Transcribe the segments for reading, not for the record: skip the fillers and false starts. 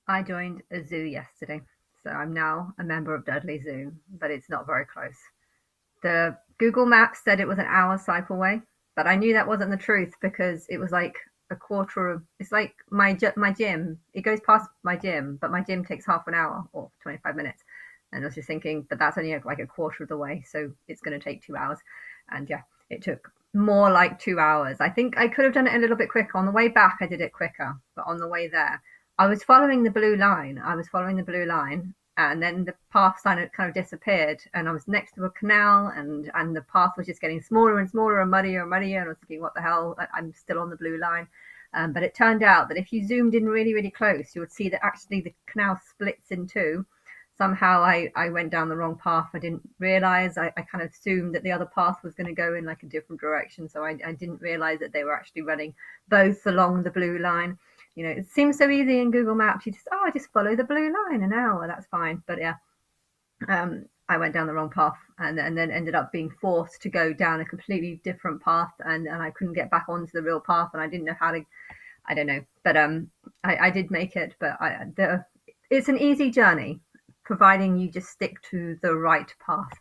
I joined a zoo yesterday, so I'm now a member of Dudley Zoo, but it's not very close. The Google Maps said it was an hour cycle away, but I knew that wasn't the truth because it was like a quarter of. It's like my gym. It goes past my gym, but my gym takes half an hour or 25 minutes. And I was just thinking, but that's only like a quarter of the way, so it's going to take 2 hours. And yeah, it took more like 2 hours. I think I could have done it a little bit quicker. On the way back, I did it quicker, but on the way there, I was following the blue line. I was following the blue line, and then the path sign had kind of disappeared, and I was next to a canal, and the path was just getting smaller and smaller and muddier and muddier, and I was thinking, what the hell, I'm still on the blue line. But it turned out that if you zoomed in really, really close, you would see that actually the canal splits in two. Somehow I went down the wrong path. I didn't realize. I kind of assumed that the other path was going to go in like a different direction. So I didn't realize that they were actually running both along the blue line. You know, it seems so easy in Google Maps. You just, oh, I just follow the blue line an hour. That's fine. But yeah, I went down the wrong path, and then ended up being forced to go down a completely different path, and I couldn't get back onto the real path, and I didn't know how to. I don't know, but I did make it, but it's an easy journey, providing you just stick to the right path.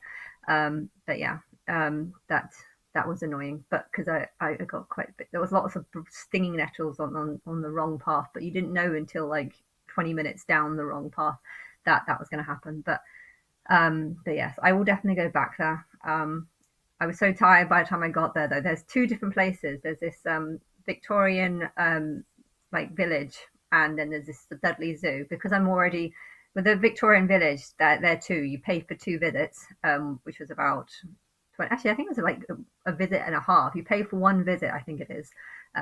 But yeah, that was annoying, but because I got quite a bit, there was lots of stinging nettles on the wrong path, but you didn't know until like 20 minutes down the wrong path that that was going to happen. But yes, I will definitely go back there. I was so tired by the time I got there, though. There's two different places. There's this Victorian like village, and then there's this Dudley Zoo. Because I'm already with the Victorian village, there too. You pay for two visits, which was about 20, actually I think it was like a visit and a half. You pay for one visit, I think it is.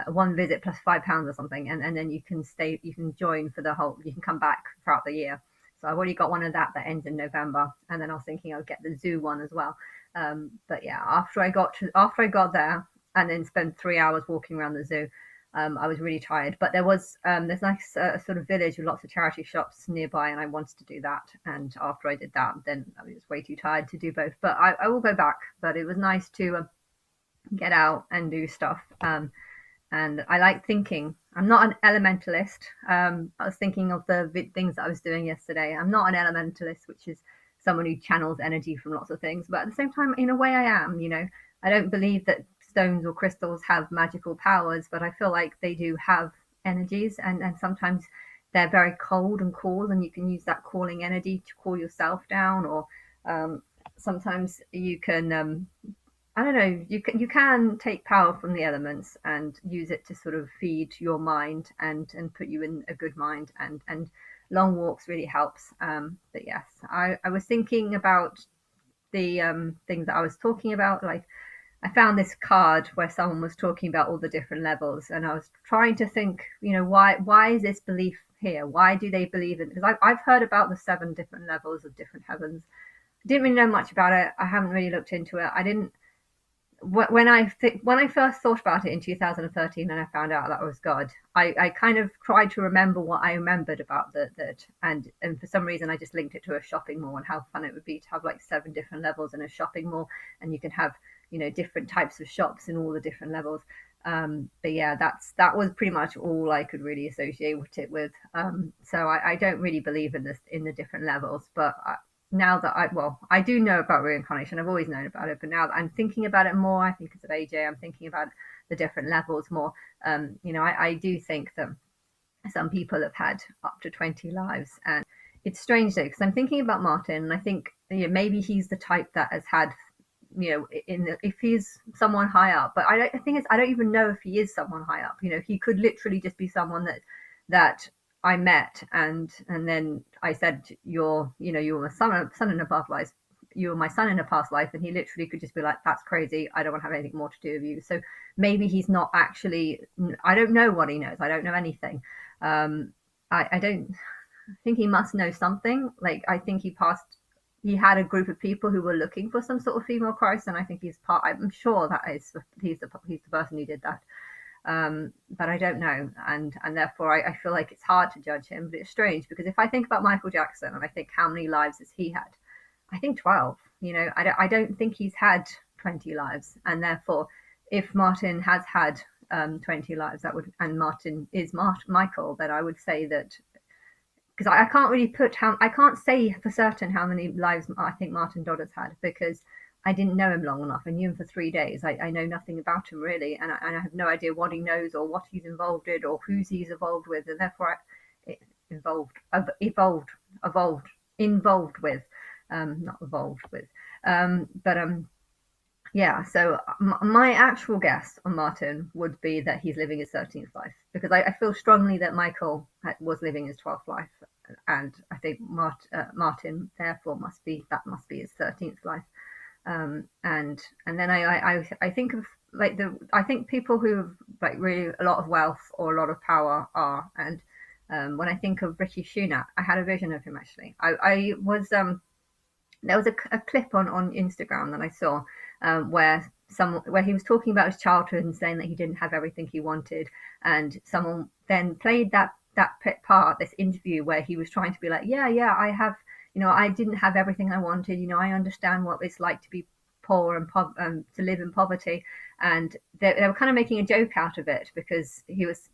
One visit plus £5 or something, and then you can stay, you can join for the whole, you can come back throughout the year. So I've already got one of that ends in November, and then I was thinking I'll get the zoo one as well. But yeah, after I got there and then spent 3 hours walking around the zoo, I was really tired. But there's nice sort of village with lots of charity shops nearby, and I wanted to do that. And after I did that, then I was way too tired to do both. But I will go back. But it was nice to get out and do stuff. And I like thinking. I'm not an elementalist. I was thinking of the things that I was doing yesterday. I'm not an elementalist, which is someone who channels energy from lots of things. But at the same time, in a way, I am. You know, I don't believe that stones or crystals have magical powers, but I feel like they do have energies, and sometimes they're very cold and cool, and you can use that calling energy to cool yourself down, or um, sometimes you can I don't know. You can take power from the elements and use it to sort of feed your mind and put you in a good mind, and long walks really helps. But yes, I was thinking about the things that I was talking about. Like I found this card where someone was talking about all the different levels, and I was trying to think, you know, why is this belief here? Why do they believe in? Because I've heard about the seven different levels of different heavens. I didn't really know much about it. I haven't really looked into it. I didn't when I first thought about it in 2013 and I found out that was God, I kind of tried to remember what I remembered about that, and for some reason I just linked it to a shopping mall and how fun it would be to have like seven different levels in a shopping mall, and you can have, you know, different types of shops in all the different levels. But yeah, that was pretty much all I could really associate it with. So I don't really believe in this in the different levels, but now that I do know about reincarnation. I've always known about it, but now that I'm thinking about it more, I think it's of AJ. I'm thinking about the different levels more. You know, I do think that some people have had up to 20 lives, and it's strange though because I'm thinking about Martin, and I think, you know, maybe he's the type that has had, you know, if he's someone high up, but I think it's, I don't even know if he is someone high up. You know, he could literally just be someone that I met, and then I said, you're, you know, you're my son in a past life, you were my son in a past life, and he literally could just be like, that's crazy, I don't want to have anything more to do with you. So maybe he's not actually, I don't know what he knows, I don't know anything. I don't think he must know something. Like I think he had a group of people who were looking for some sort of female Christ, and I think he's part. I'm sure that is he's the person who did that. But I don't know, and therefore I feel like it's hard to judge him. But it's strange because if I think about Michael Jackson and I think how many lives has he had, I think 12. You know, I don't think he's had 20 lives, and therefore, if Martin has had 20 lives, that would, and Martin is Michael, then I would say that because I can't really put how, I can't say for certain how many lives I think Martin Dodd has had, because I didn't know him long enough. I knew him for 3 days. I know nothing about him really, and I have no idea what he knows or what he's involved in or who's he's involved with, and therefore involved, evolved, involved with, not evolved with, but yeah, so my actual guess on Martin would be that he's living his 13th life, because I feel strongly that Michael was living his 12th life, and I think Martin therefore must be his 13th life. And then I think of like I think people who have like really a lot of wealth or a lot of power are, and when I think of Rishi Sunak, I had a vision of him actually. I was there was a clip on Instagram that I saw, where he was talking about his childhood and saying that he didn't have everything he wanted, and someone then played that part, this interview where he was trying to be like, yeah, I have, I didn't have everything I wanted. I understand what it's like to be poor and to live in poverty, and they were kind of making a joke out of it, because he was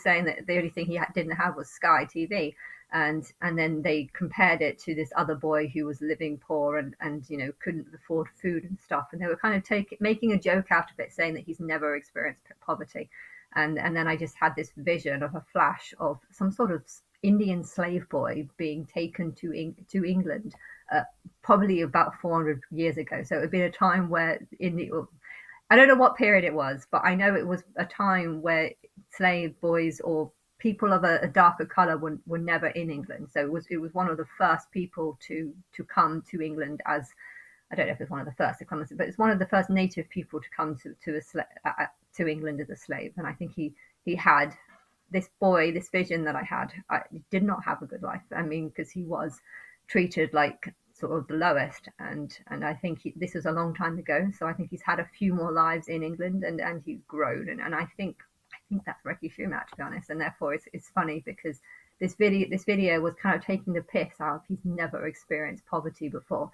saying that the only thing he didn't have was Sky TV, and then they compared it to this other boy who was living poor and couldn't afford food and stuff, and they were kind of making a joke out of it, saying that he's never experienced poverty. And then I just had this vision of a flash of some sort of Indian slave boy being taken to England, probably about 400 years ago. So it had been a time where I don't know what period it was, but I know it was a time where slave boys or people of a darker color were never in England. So it was one of the first people to come to England as, I don't know if it's one of the first to come, but it's one of the first native people to come to England as a slave. And I think he had this vision that I had. I did not have a good life. I mean, because he was treated like sort of the lowest, and I think this was a long time ago. So I think he's had a few more lives in England, and he's grown, and I think that's Rishi Sunak, to be honest. And therefore it's funny because this video was kind of taking the piss out of he's never experienced poverty before.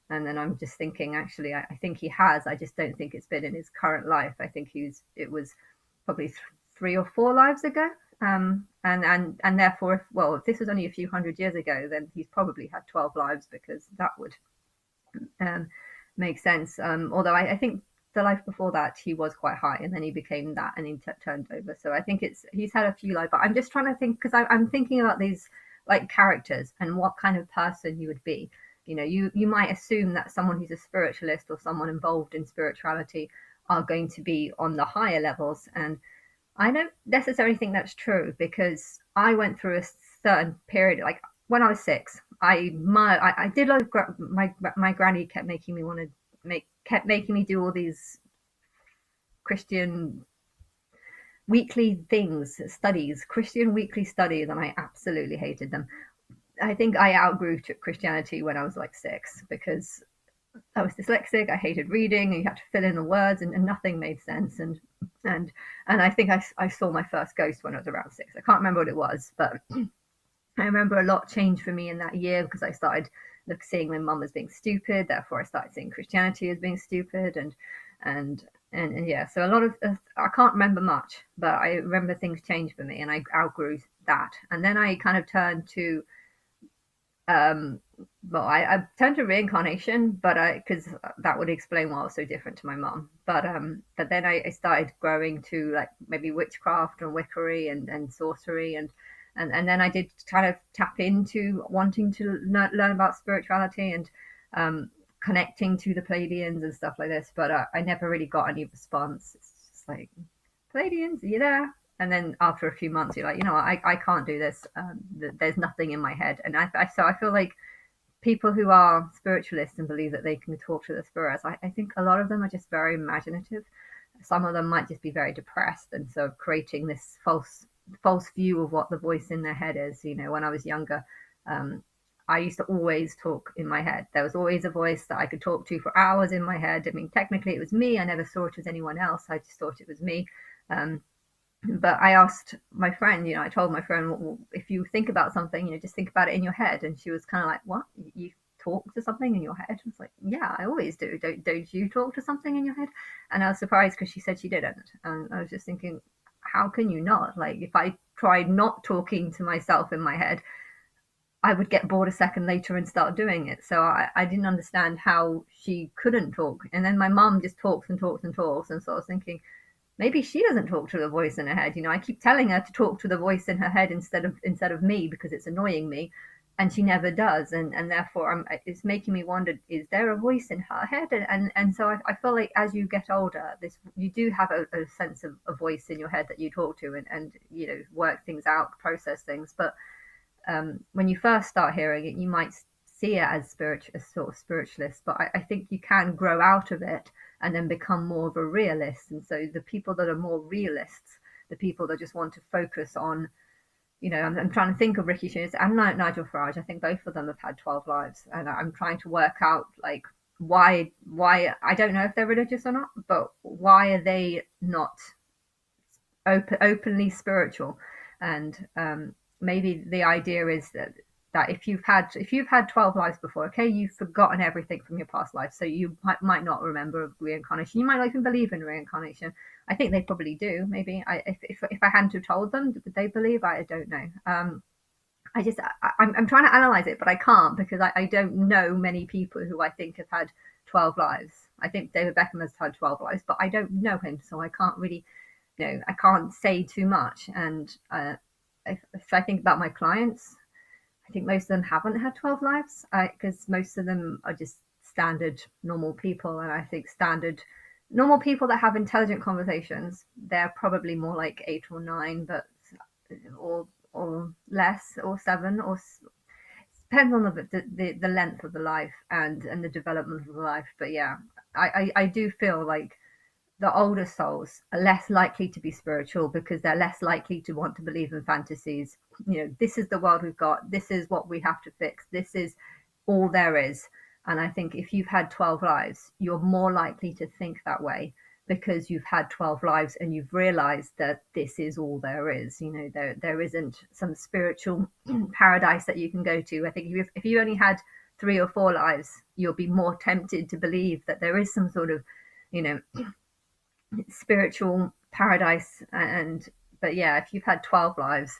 And then I'm just thinking, actually, I think he has. I just don't think it's been in his current life. I think it was probably 3 or 4 lives ago. And therefore, if this was only a few hundred years ago, then he's probably had 12 lives, because that would make sense. Although I think the life before that he was quite high, and then he became that, and he turned over. So I think he's had a few lives. But I'm just trying to think, because I'm thinking about these like characters and what kind of person you would be. You might assume that someone who's a spiritualist or someone involved in spirituality are going to be on the higher levels, and I don't necessarily think that's true, because I went through a certain period, like when I was 6. I did like my granny kept making me do all these Christian weekly things, Christian weekly studies, and I absolutely hated them. I think I outgrew Christianity when I was like 6, because I was dyslexic. I hated reading, and you had to fill in the words, and nothing made sense. And I think I saw my first ghost when I was around 6. I can't remember what it was, but I remember a lot changed for me in that year, because I started seeing my mum as being stupid. Therefore, I started seeing Christianity as being stupid, and yeah. So a lot of I can't remember much, but I remember things changed for me, and I outgrew that. And then I kind of turned to I turned to reincarnation, but because that would explain why I was so different to my mom. But then I started growing to like maybe witchcraft and wickery and sorcery, and then I did kind of tap into wanting to learn about spirituality and connecting to the Pleiadians and stuff like this. But I never really got any response. It's just like, Pleiadians, are you there? And then after a few months, you're like, I can't do this. There's nothing in my head. And so I feel like people who are spiritualists and believe that they can talk to the spirits, I think a lot of them are just very imaginative. Some of them might just be very depressed, and so creating this false view of what the voice in their head is. When I was younger, I used to always talk in my head. There was always a voice that I could talk to for hours in my head. I mean, technically it was me. I never saw it as anyone else. I just thought it was me. But I asked my friend, I told my friend, well, if you think about something, just think about it in your head. And she was kind of like, what? You talk to something in your head? I was like, yeah, I always do. Don't you talk to something in your head? And I was surprised, because she said she didn't. And I was just thinking, how can you not? Like, if I tried not talking to myself in my head, I would get bored a second later and start doing it. So I didn't understand how she couldn't talk. And then my mum just talks and talks and talks. And so I was thinking, maybe she doesn't talk to the voice in her head. You know, I keep telling her to talk to the voice in her head instead of me because it's annoying me, and she never does. And therefore, it's making me wonder: is there a voice in her head? And so I feel like as you get older, this you do have a sense of a voice in your head that you talk to and you know work things out, process things. But when you first start hearing it, you might see it as as sort of spiritualist, but I think you can grow out of it and then become more of a realist. And so the people that are more realists, the people that just want to focus on, you know, I'm trying to think of Ricky Shines and Nigel Farage. I think both of them have had 12 lives, and I'm trying to work out like why I don't know if they're religious or not, but why are they not openly spiritual? And maybe the idea is that if you've had 12 lives before, okay, you've forgotten everything from your past life, so you might not remember reincarnation. You might not even believe in reincarnation. I think they probably do. Maybe if I hadn't have told them, would they believe? I don't know. I'm trying to analyze it, but I can't because I don't know many people who I think have had 12 lives. I think David Beckham has had 12 lives, but I don't know him, so I can't really, you know, I can't say too much. And if I think about my clients, I think most of them haven't had 12 lives because most of them are just standard normal people. And I think standard normal people that have intelligent conversations, they're probably more like 8 or 9, but or less, or 7, or depends on the length of the life and the development of the life. But yeah, I do feel like the older souls are less likely to be spiritual because they're less likely to want to believe in fantasies. You know, this is the world we've got, this is what we have to fix, this is all there is. And I think if you've had 12 lives, you're more likely to think that way because you've had 12 lives and you've realized that this is all there is. You know, there isn't some spiritual paradise that you can go to. I think if you only had 3 or 4 lives, you'll be more tempted to believe that there is some sort of, you know, spiritual paradise. And but yeah, if you've had 12 lives,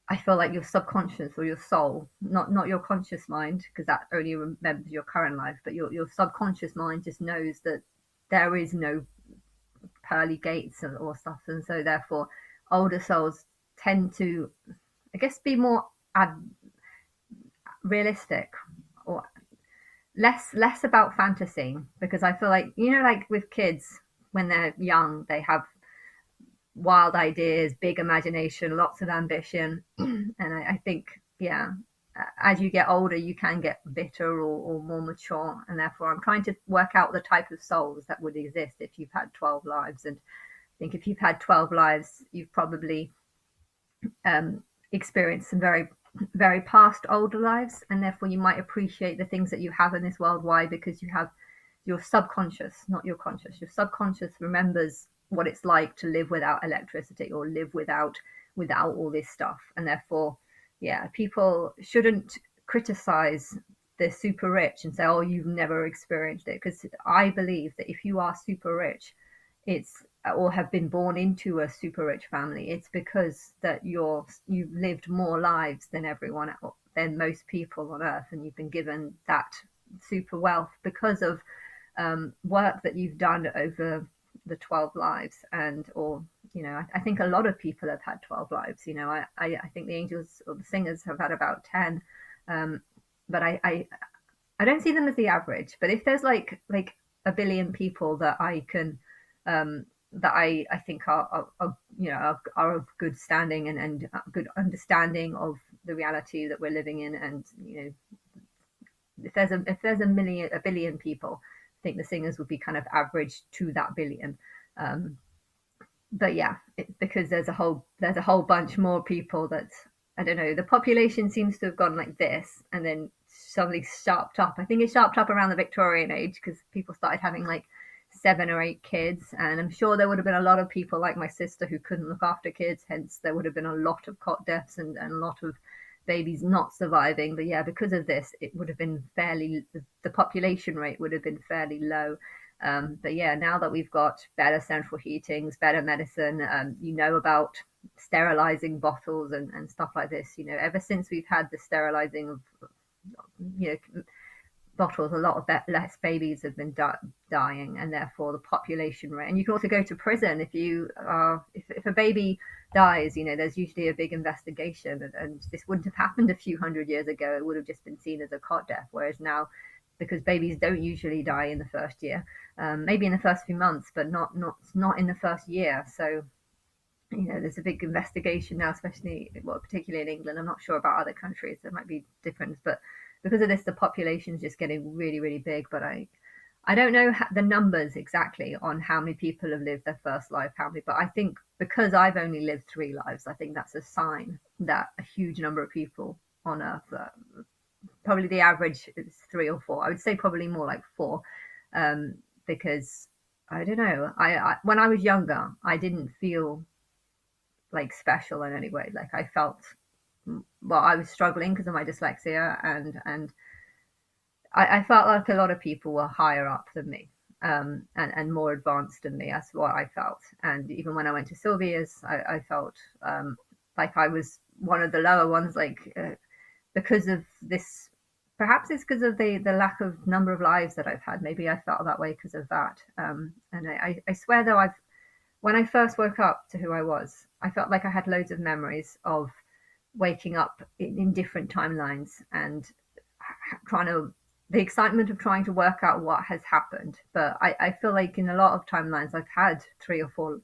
I feel like your subconscious or your soul, not your conscious mind, because that only remembers your current life, but your subconscious mind just knows that there is no pearly gates or stuff. And so therefore older souls tend to, I guess, be more realistic, or less about fantasy, because I feel like, you know, like with kids when they're young, they have wild ideas, big imagination, lots of ambition. And I think, yeah, as you get older, you can get bitter or more mature. And therefore, I'm trying to work out the type of souls that would exist if you've had 12 lives. And I think if you've had 12 lives, you've probably experienced some very past older lives. And therefore, you might appreciate the things that you have in this world. Why? Because you have your subconscious, not your conscious. Your subconscious remembers what it's like to live without electricity or live without all this stuff. And therefore, yeah, people shouldn't criticize the super rich and say, oh, you've never experienced it, because I believe that if you are super rich, it's or have been born into a super rich family, it's because that you've lived more lives than everyone, than most people on earth, and you've been given that super wealth because of work that you've done over the 12 lives. And or, you know, I think a lot of people have had 12 lives. You know, I think the angels or the singers have had about 10. But I don't see them as the average. But if there's like a billion people that I can that I think are you know are of good standing and good understanding of the reality that we're living in. And you know, if there's a billion people, I think the singers would be kind of average to that billion. Um, but yeah, because there's a whole bunch more people that, I don't know, the population seems to have gone like this and then suddenly sharped up. I think it sharped up around the Victorian age because people started having like 7 or 8 kids, and I'm sure there would have been a lot of people like my sister who couldn't look after kids, hence there would have been a lot of cot deaths and a lot of babies not surviving. But yeah, because of this, it would have been the population rate would have been fairly low. But yeah, now that we've got better central heatings, better medicine, you know about sterilizing bottles and stuff like this. You know, ever since we've had the sterilizing of, you know, bottles, a lot of less babies have been dying, and therefore the population rate. And you can also go to prison if you are, if a baby dies, you know, there's usually a big investigation, and this wouldn't have happened a few hundred years ago. It would have just been seen as a cot death, whereas now, because babies don't usually die in the first year, maybe in the first few months, but not in the first year. So you know, there's a big investigation now, especially, well, particularly in England. I'm not sure about other countries, there might be different, but because of this, the population is just getting really, really big. But I don't know the numbers exactly on how many people have lived their first life, how many, but I think because I've only lived 3 lives, I think that's a sign that a huge number of people on Earth, probably the average is 3 or 4. I would say probably more like 4, because I don't know. I when I was younger, I didn't feel like special in any way. Like I felt, well, I was struggling because of my dyslexia, and I felt like a lot of people were higher up than me, and more advanced than me. That's what I felt. And even when I went to Sylvia's, I felt like I was one of the lower ones, like because of this. Perhaps it's because of the lack of number of lives that I've had. Maybe I felt that way because of that. And I swear though, when I first woke up to who I was, I felt like I had loads of memories of waking up in different timelines and trying to, the excitement of trying to work out what has happened. But I feel like in a lot of timelines, I've had 3 or 4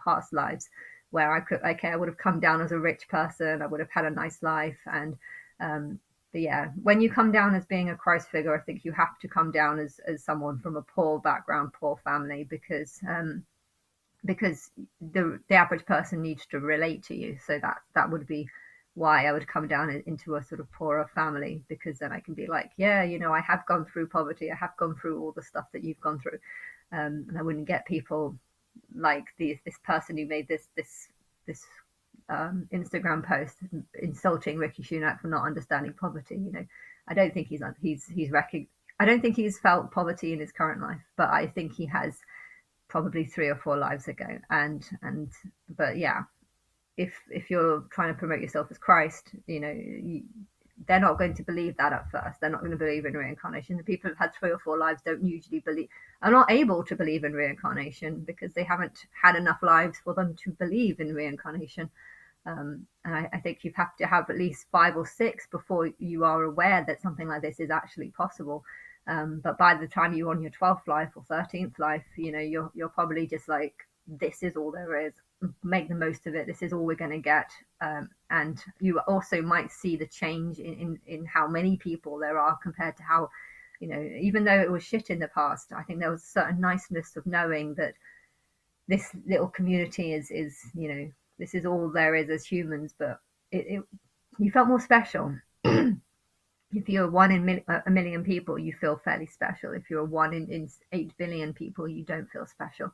past lives where I could, okay, I would have come down as a rich person, I would have had a nice life. And, but yeah, when you come down as being a Christ figure, I think you have to come down as someone from a poor background, poor family, because the average person needs to relate to you. So that would be why I would come down into a sort of poorer family, because then I can be like, yeah, you know, I have gone through poverty, I have gone through all the stuff that you've gone through. And I wouldn't get people like this person who made this Instagram post insulting Rishi Sunak for not understanding poverty. You know, I don't think I don't think he's felt poverty in his current life, but I think he has probably 3 or 4 lives ago. And but yeah, if you're trying to promote yourself as Christ, you know, they're not going to believe that at first. They're not going to believe in reincarnation. The people who've had 3 or 4 lives don't usually are not able to believe in reincarnation because they haven't had enough lives for them to believe in reincarnation. And I think you have to have at least 5 or 6 before you are aware that something like this is actually possible. But by the time you're on your 12th life or 13th life, you know, you're probably just like, this is all there is. Make the most of it. This is all we're going to get. And you also might see the change in how many people there are compared to how, you know, even though it was shit in the past, I think there was a certain niceness of knowing that this little community is, you know, this is all there is as humans. But you felt more special. If you're one in a million people, you feel fairly special. If you're one in 8 billion people, you don't feel special.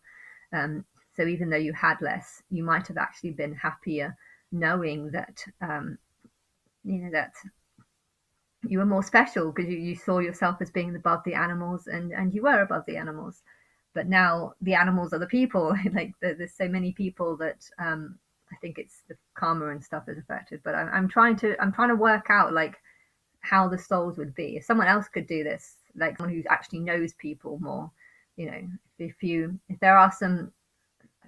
So even though you had less, you might have actually been happier knowing that, you know, that you were more special because you saw yourself as being above the animals, and you were above the animals. But now the animals are the people. Like there's so many people that I think it's the karma and stuff is affected. But I'm trying to work out like how the souls would be if someone else could do this, like someone who actually knows people more. You know, if there are some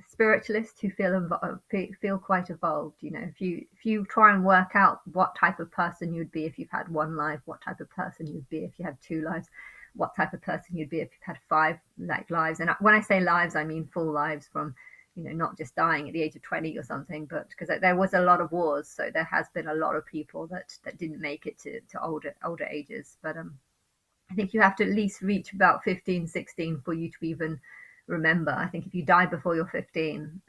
spiritualists who feel quite evolved, you know, if you try and work out what type of person you'd be if you've had 1 life, what type of person you'd be if you had 2 lives, what type of person you'd be if you've had 5 like lives. And when I say lives, I mean full lives, from, you know, not just dying at the age of 20 or something, but because there was a lot of wars, so there has been a lot of people that didn't make it to older ages. But I think you have to at least reach about 15, 16 for you to even remember. I think if you die before you're 15,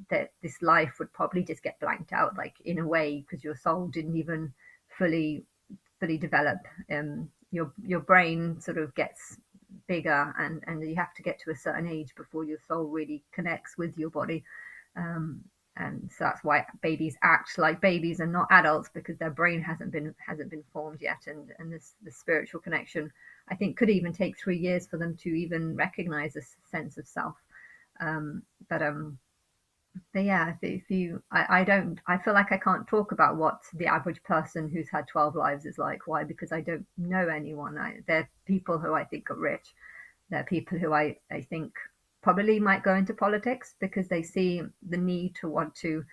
that this life would probably just get blanked out, like in a way, because your soul didn't even fully develop. Your brain sort of gets bigger, and you have to get to a certain age before your soul really connects with your body. And so that's why babies act like babies and not adults, because their brain hasn't been formed yet. And the spiritual connection, I think, could even take 3 years for them to even recognize a sense of self. But But yeah, if you, I don't, I feel like I can't talk about what the average person who's had 12 lives is like. Why? Because I don't know anyone. They're people who I think are rich. They're people who I think probably might go into politics because they see the need to want to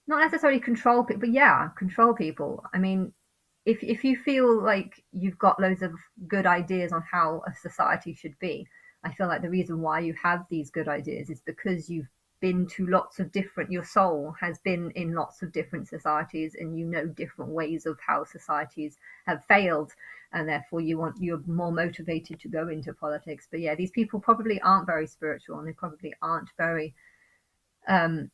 not necessarily control people, but yeah, control people. I mean, if you feel like you've got loads of good ideas on how a society should be, I feel like the reason why you have these good ideas is because you've been to lots of different, your soul has been in lots of different societies, and you know different ways of how societies have failed, and therefore you're more motivated to go into politics. But yeah, these people probably aren't very spiritual, and they probably aren't very um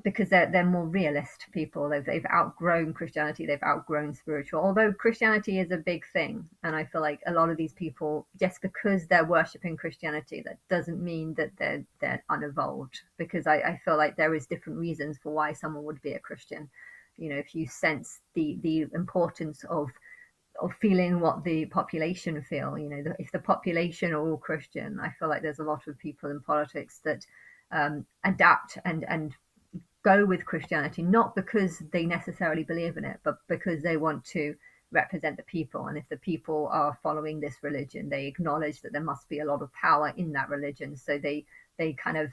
because they're more realist people. They've outgrown Christianity, they've outgrown spiritual. Although Christianity is a big thing, and I feel like a lot of these people, just because they're worshiping Christianity, that doesn't mean that they're unevolved. Because I feel like there is different reasons for why someone would be a Christian. You know, if you sense the importance of feeling what the population feel, you know, if the population are all Christian, I feel like there's a lot of people in politics that adapt and go with Christianity, not because they necessarily believe in it, but because they want to represent the people. And if the people are following this religion, they acknowledge that there must be a lot of power in that religion. So they kind of,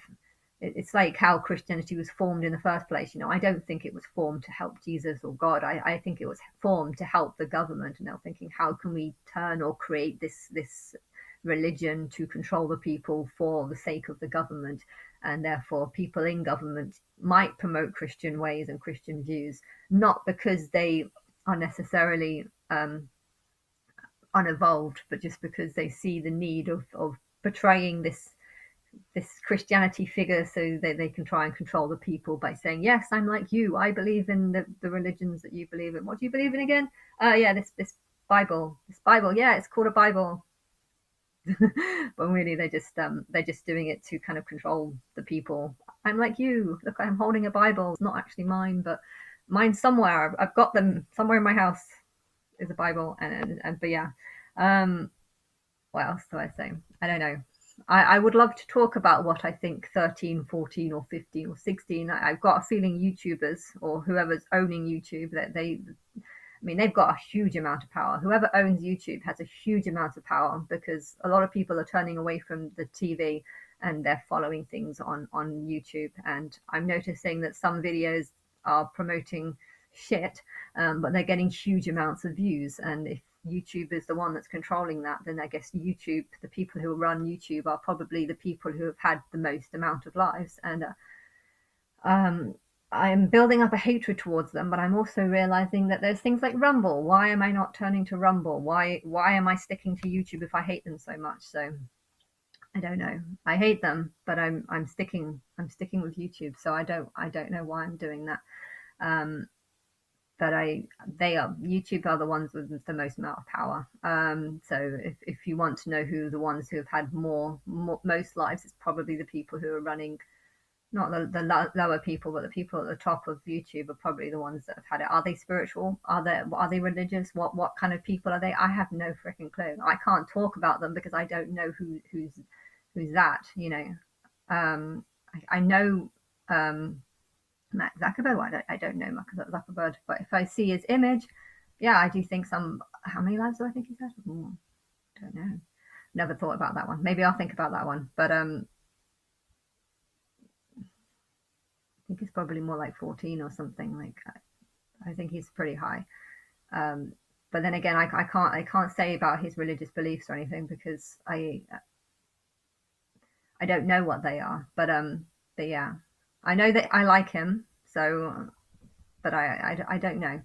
it's like how Christianity was formed in the first place. You know, I don't think it was formed to help Jesus or God. I think it was formed to help the government. And they're thinking, how can we turn or create this religion to control the people for the sake of the government? And therefore people in government might promote Christian ways and Christian views, not because they are necessarily unevolved, but just because they see the need of portraying this Christianity figure so that they can try and control the people by saying, yes, I'm like you. I believe in the religions that you believe in. What do you believe in again? Yeah, this Bible. This Bible. Yeah, it's called a Bible. But really they're just doing it to kind of control the people. I'm like you. Look, I'm holding a Bible. It's not actually mine, but mine's somewhere. I've got them somewhere in my house is a Bible. And but yeah. Um what else do I say? I don't know. I would love to talk about what I think 13, 14, or 15 or 16. I've got a feeling YouTubers or whoever's owning YouTube, that I mean, they've got a huge amount of power. Whoever owns YouTube has a huge amount of power, because a lot of people are turning away from the TV and they're following things on YouTube. And I'm noticing that some videos are promoting shit, but they're getting huge amounts of views. And if YouTube is the one that's controlling that, then I guess YouTube, the people who run YouTube, are probably the people who have had the most amount of lives. And um, I'm building up a hatred towards them, but I'm also realizing that there's things like Rumble. Why am I not turning to Rumble? Why am I sticking to YouTube if I hate them so much? So I don't know. I hate them, but I'm sticking with YouTube. So I don't know why I'm doing that. Um, but they are YouTube are the ones with the most amount of power. So if you want to know who the ones who have had most lives, it's probably the people who are running, not the lower people, but the people at the top of YouTube are probably the ones that have had it. Are they spiritual? Are they religious? What kind of people are they? I have no freaking clue. I can't talk about them because I don't know who's that. You know, I know Mark Zuckerberg. Well, I don't know Mark Zuckerberg, but if I see his image, yeah, I do think some. How many lives do I think he's had? Don't know. Never thought about that one. Maybe I'll think about that one. But I think it's probably more like 14 or something. Like I think he's pretty high. Um, but then again, I can't say about his religious beliefs or anything because I don't know what they are. But yeah, I know that I like him. So, but I don't know.